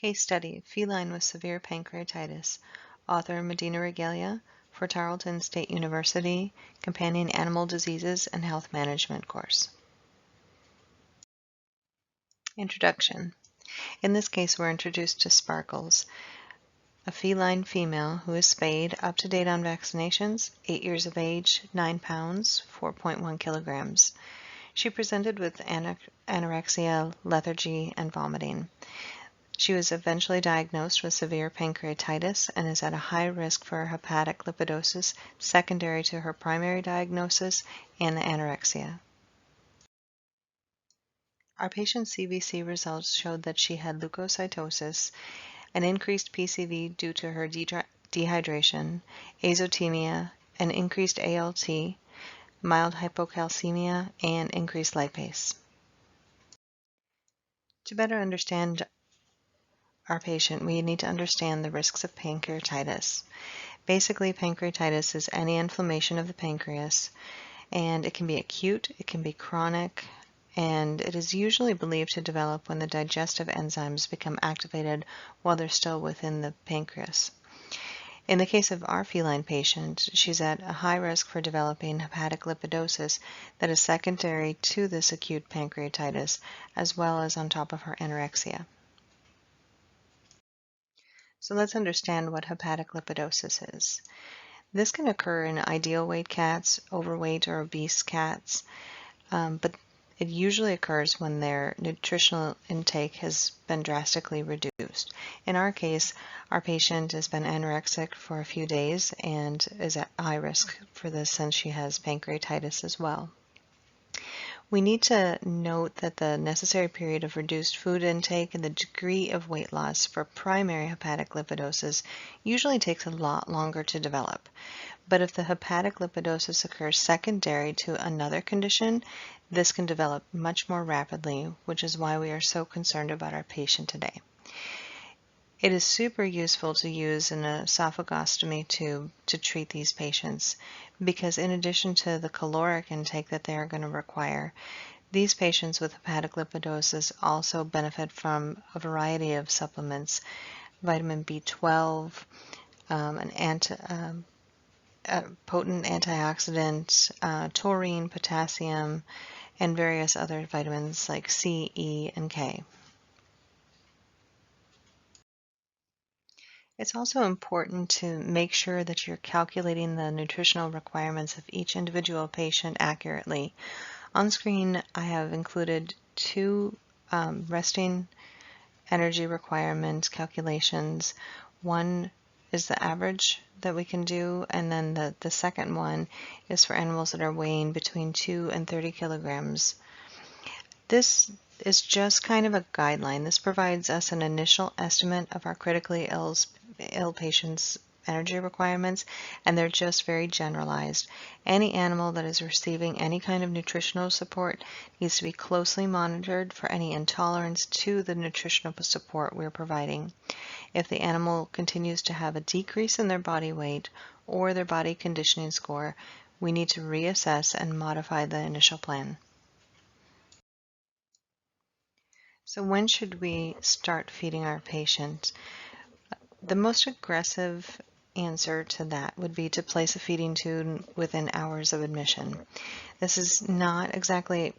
Case study, feline with severe pancreatitis. Author Medina Regalia for Tarleton State University, Companion Animal Diseases and Health Management course. Introduction. In this case, we're introduced to Sparkles, a feline female who is spayed, up to date on vaccinations, 8 years of age, 9 pounds, 4.1 kilograms. She presented with anorexia, lethargy, and vomiting. She was eventually diagnosed with severe pancreatitis and is at a high risk for hepatic lipidosis secondary to her primary diagnosis and the anorexia. Our patient's CBC results showed that she had leukocytosis, an increased PCV due to her dehydration, azotemia, an increased ALT, mild hypocalcemia, and increased lipase. To better understand our patient, we need to understand the risks of pancreatitis. Basically, pancreatitis is any inflammation of the pancreas, and it can be acute, it can be chronic, and it is usually believed to develop when the digestive enzymes become activated while they're still within the pancreas. In the case of our feline patient, she's at a high risk for developing hepatic lipidosis that is secondary to this acute pancreatitis, as well as on top of her anorexia. So let's understand what hepatic lipidosis is. This can occur in ideal weight cats, overweight or obese cats, but it usually occurs when their nutritional intake has been drastically reduced. In our case, our patient has been anorexic for a few days and is at high risk for this since she has pancreatitis as well. We need to note that the necessary period of reduced food intake and the degree of weight loss for primary hepatic lipidosis usually takes a lot longer to develop. But if the hepatic lipidosis occurs secondary to another condition, this can develop much more rapidly, which is why we are so concerned about our patient today. It is super useful to use an esophagostomy tube to treat these patients because in addition to the caloric intake that they are going to require, these patients with hepatic lipidosis also benefit from a variety of supplements, vitamin B12, a potent antioxidant, taurine, potassium, and various other vitamins like C, E, and K. It's also important to make sure that you're calculating the nutritional requirements of each individual patient accurately. On screen, I have included two resting energy requirement calculations. One is the average that we can do, and then the second one is for animals that are weighing between 2 and 30 kilograms. This is just kind of a guideline. This provides us an initial estimate of our critically ill patients' energy requirements, and they're just very generalized. Any animal that is receiving any kind of nutritional support needs to be closely monitored for any intolerance to the nutritional support we're providing. If the animal continues to have a decrease in their body weight or their body conditioning score, we need to reassess and modify the initial plan. So when should we start feeding our patient? The most aggressive answer to that would be to place a feeding tube within hours of admission. This is not exactly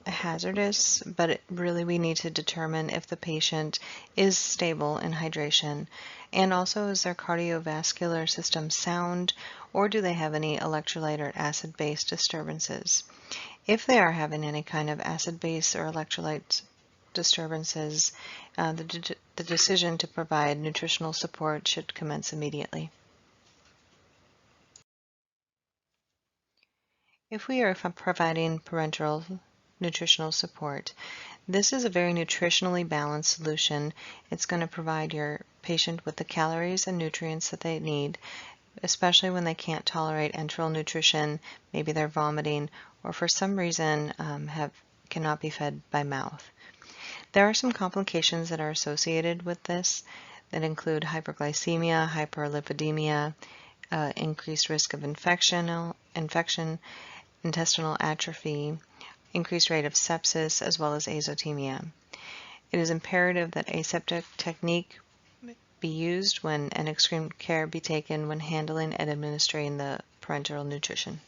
hazardous, but really we need to determine if the patient is stable in hydration, and also is their cardiovascular system sound, or do they have any electrolyte or acid-base disturbances. If they are having any kind of acid-base or electrolyte disturbances, the decision to provide nutritional support should commence immediately. If we are providing parenteral nutritional support, this is a very nutritionally balanced solution. It's going to provide your patient with the calories and nutrients that they need, especially when they can't tolerate enteral nutrition, maybe they're vomiting, or for some reason cannot be fed by mouth. There are some complications that are associated with this that include hyperglycemia, hyperlipidemia, increased risk of infection, intestinal atrophy, increased rate of sepsis, as well as azotemia. It is imperative that aseptic technique be used when and extreme care be taken when handling and administering the parenteral nutrition.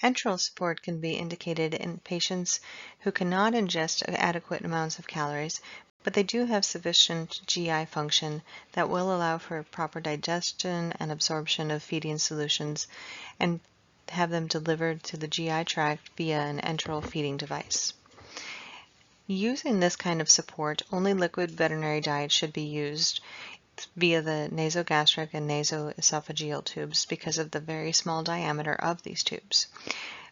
Enteral support can be indicated in patients who cannot ingest adequate amounts of calories, but they do have sufficient GI function that will allow for proper digestion and absorption of feeding solutions and have them delivered to the GI tract via an enteral feeding device. Using this kind of support, only liquid veterinary diet should be used via the nasogastric and nasoesophageal tubes because of the very small diameter of these tubes.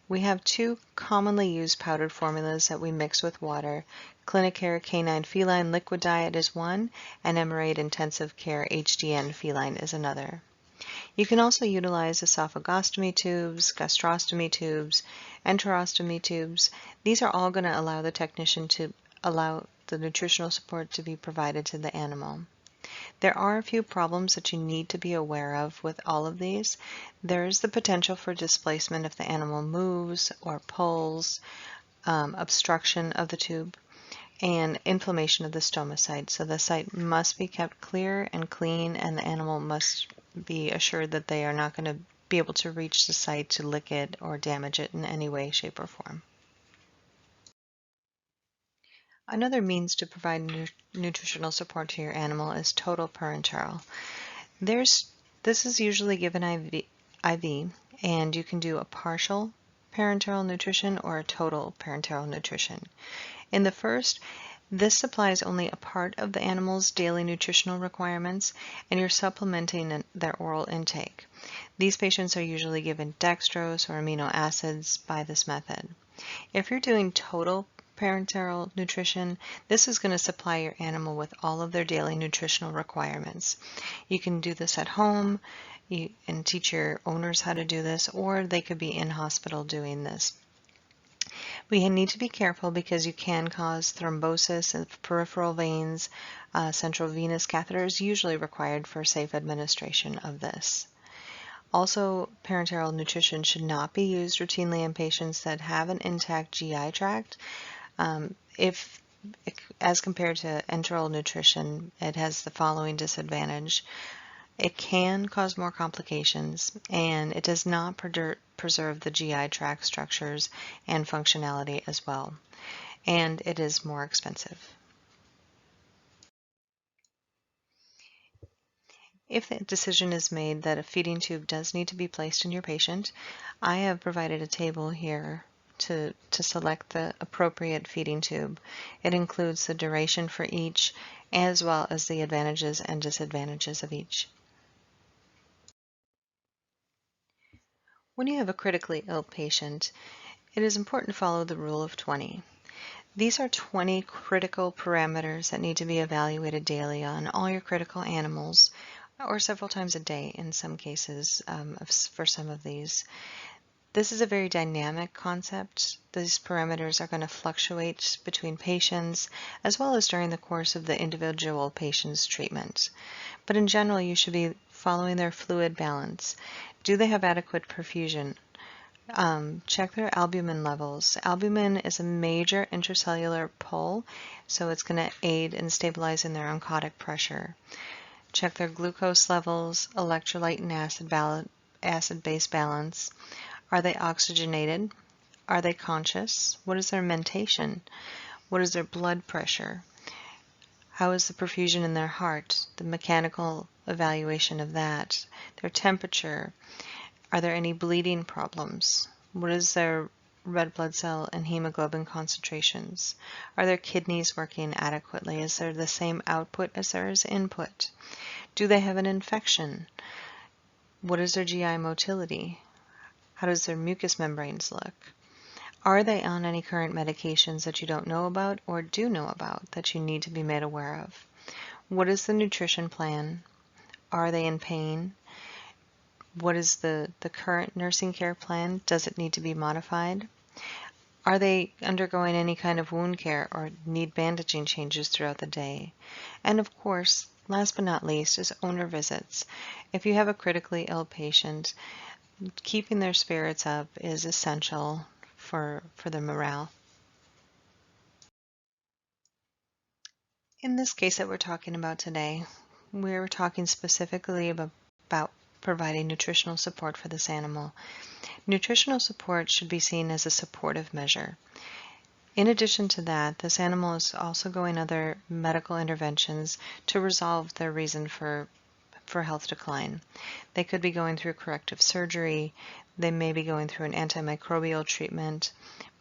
We have two commonly used powdered formulas that we mix with water. Clinicare Canine Feline Liquid Diet is one, and Emerade Intensive Care HDN Feline is another. You can also utilize esophagostomy tubes, gastrostomy tubes, enterostomy tubes. These are all going to allow the technician to allow the nutritional support to be provided to the animal. There are a few problems that you need to be aware of with all of these. There is the potential for displacement if the animal moves or pulls, obstruction of the tube, and inflammation of the stoma site. So the site must be kept clear and clean, and the animal must be assured that they are not going to be able to reach the site to lick it or damage it in any way, shape, or form. Another means to provide nutritional support to your animal is total parenteral. This is usually given IV, and you can do a partial parenteral nutrition or a total parenteral nutrition. In the first, this supplies only a part of the animal's daily nutritional requirements, and you're supplementing their oral intake. These patients are usually given dextrose or amino acids by this method. If you're doing total parenteral nutrition, this is going to supply your animal with all of their daily nutritional requirements. You can do this at home and teach your owners how to do this, or they could be in hospital doing this. We need to be careful because you can cause thrombosis of peripheral veins. Central venous catheter is usually required for safe administration of this. Also, parenteral nutrition should not be used routinely in patients that have an intact GI tract. As compared to enteral nutrition, it has the following disadvantage. It can cause more complications, and it does not preserve the GI tract structures and functionality as well, and it is more expensive. If the decision is made that a feeding tube does need to be placed in your patient, I have provided a table here to select the appropriate feeding tube. It includes the duration for each, as well as the advantages and disadvantages of each. When you have a critically ill patient, it is important to follow the rule of 20. These are 20 critical parameters that need to be evaluated daily on all your critical animals, or several times a day in some cases for some of these. This is a very dynamic concept. These parameters are going to fluctuate between patients as well as during the course of the individual patient's treatment. But in general, you should be following their fluid balance. Do they have adequate perfusion? Check their albumin levels. Albumin is a major intracellular pull, so it's going to aid in stabilizing their oncotic pressure. Check their glucose levels, electrolyte and acid-base balance. Are they oxygenated? Are they conscious? What is their mentation? What is their blood pressure? How is the perfusion in their heart? The mechanical evaluation of that. Their temperature. Are there any bleeding problems? What is their red blood cell and hemoglobin concentrations? Are their kidneys working adequately? Is there the same output as there is input? Do they have an infection? What is their GI motility? How does their mucous membranes look? Are they on any current medications that you don't know about or do know about that you need to be made aware of? What is the nutrition plan? Are they in pain? What is the current nursing care plan? Does it need to be modified? Are they undergoing any kind of wound care or need bandaging changes throughout the day? And of course, last but not least, is owner visits. If you have a critically ill patient, keeping their spirits up is essential for their morale. In this case that we're talking about today, we're talking specifically about providing nutritional support for this animal. Nutritional support should be seen as a supportive measure. In addition to that, this animal is also going other medical interventions to resolve their reason for health decline. They could be going through corrective surgery, they may be going through an antimicrobial treatment,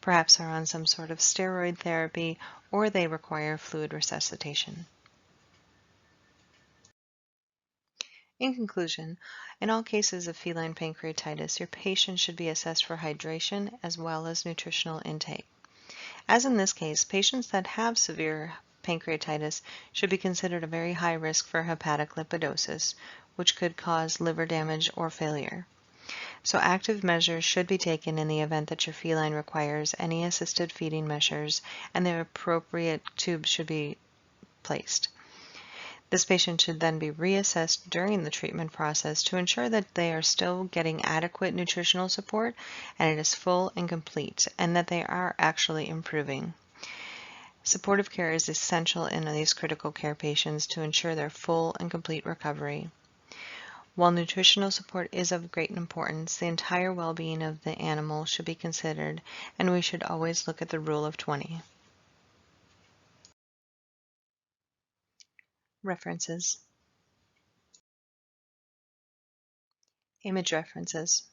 perhaps are on some sort of steroid therapy, or they require fluid resuscitation. In conclusion, in all cases of feline pancreatitis, your patient should be assessed for hydration as well as nutritional intake. As in this case, patients that have severe pancreatitis should be considered a very high risk for hepatic lipidosis, which could cause liver damage or failure. So active measures should be taken in the event that your feline requires any assisted feeding measures, and the appropriate tube should be placed. This patient should then be reassessed during the treatment process to ensure that they are still getting adequate nutritional support and it is full and complete, and that they are actually improving. Supportive care is essential in these critical care patients to ensure their full and complete recovery. While nutritional support is of great importance, the entire well-being of the animal should be considered, and we should always look at the rule of 20. References. Image references.